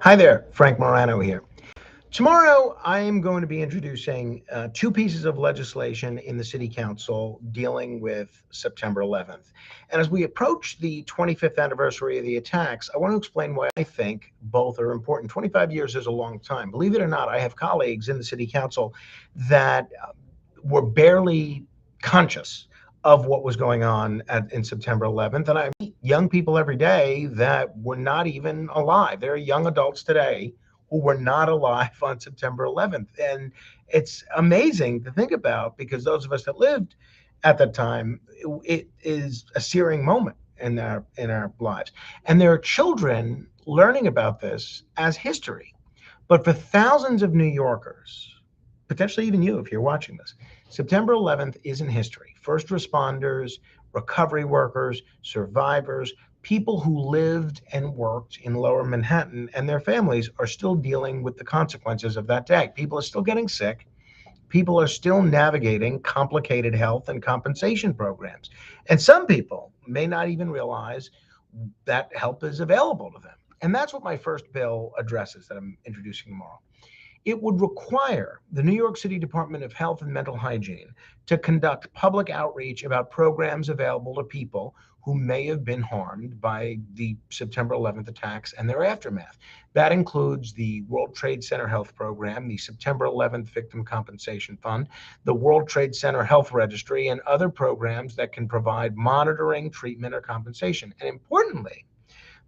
Hi there, Frank Morano here. Tomorrow, I am going to be introducing two pieces of legislation in the City Council dealing with September 11th. And as we approach the 25th anniversary of the attacks, I want to explain why I think both are important. 25 years is a long time. Believe it or not, I have colleagues in the City Council that were barely conscious of what was going on in September 11th. And I meet young people every day that were not even alive. There are young adults today who were not alive on September 11th. And it's amazing to think about because those of us that lived at that time, it is a searing moment in our lives. And there are children learning about this as history. But for thousands of New Yorkers, potentially even you if you're watching this, September 11th isn't history. First responders, recovery workers, survivors, people who lived and worked in lower Manhattan and their families are still dealing with the consequences of that day. People are still getting sick. People are still navigating complicated health and compensation programs. And some people may not even realize that help is available to them. And that's what my first bill addresses that I'm introducing tomorrow. It would require the New York City Department of Health and Mental Hygiene to conduct public outreach about programs available to people who may have been harmed by the September 11th attacks and their aftermath. That includes the World Trade Center Health Program, the September 11th Victim Compensation Fund, the World Trade Center Health Registry, and other programs that can provide monitoring, treatment, or compensation. And importantly,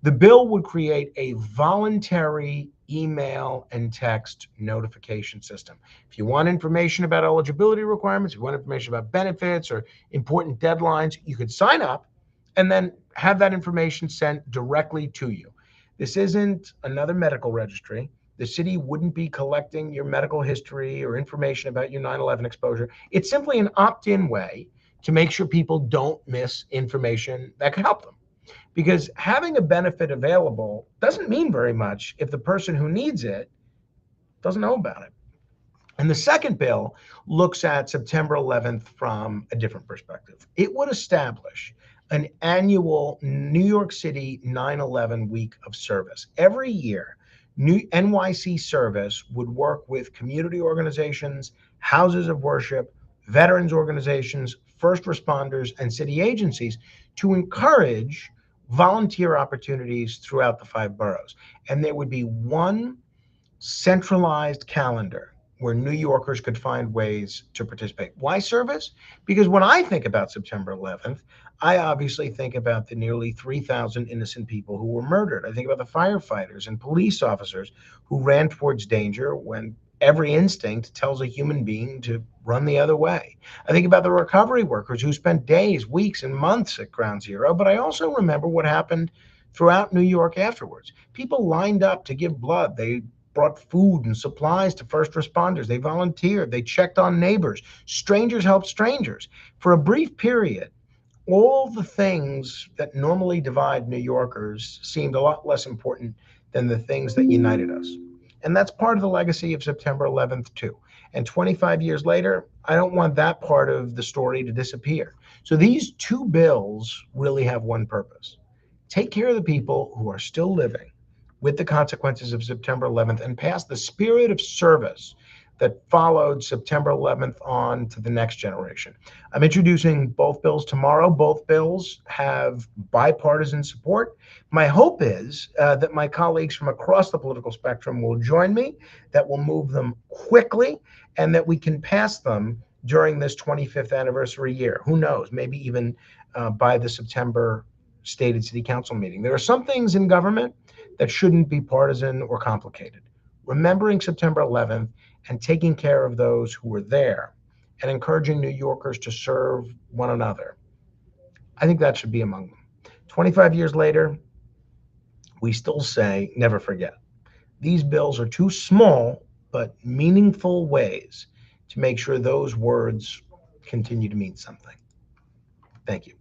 the bill would create a voluntary email and text notification system. If you want information about eligibility requirements, if you want information about benefits or important deadlines, you could sign up and then have that information sent directly to you. This isn't another medical registry. The city wouldn't be collecting your medical history or information about your 9/11 exposure. It's simply an opt-in way to make sure people don't miss information that could help them. Because having a benefit available doesn't mean very much if the person who needs it doesn't know about it. And the second bill looks at September 11th from a different perspective. It would establish an annual New York City 9/11 week of service. Every year, New NYC Service would work with community organizations, houses of worship, veterans organizations, first responders, and city agencies to encourage volunteer opportunities throughout the five boroughs. And there would be one centralized calendar where New Yorkers could find ways to participate. Why service? Because when I think about September 11th, I obviously think about the nearly 3,000 innocent people who were murdered. I think about the firefighters and police officers who ran towards danger when every instinct tells a human being to run the other way. I think about the recovery workers who spent days, weeks, and months at Ground Zero, but I also remember what happened throughout New York afterwards. People lined up to give blood. They brought food and supplies to first responders. They volunteered. They checked on neighbors. Strangers helped strangers. For a brief period, all the things that normally divide New Yorkers seemed a lot less important than the things that united us. And that's part of the legacy of September 11th, too. And 25 years later, I don't want that part of the story to disappear. So these two bills really have one purpose: take care of the people who are still living with the consequences of September 11th and pass the spirit of service that followed September 11th on to the next generation. I'm introducing both bills tomorrow. Both bills have bipartisan support. My hope is that my colleagues from across the political spectrum will join me, that we'll move them quickly, and that we can pass them during this 25th anniversary year. Who knows, maybe even by the September stated city council meeting. There are some things in government that shouldn't be partisan or complicated. Remembering September 11th and taking care of those who were there and encouraging New Yorkers to serve one another, I think that should be among them. 25 years later, we still say never forget. These bills are two small but meaningful ways to make sure those words continue to mean something. Thank you.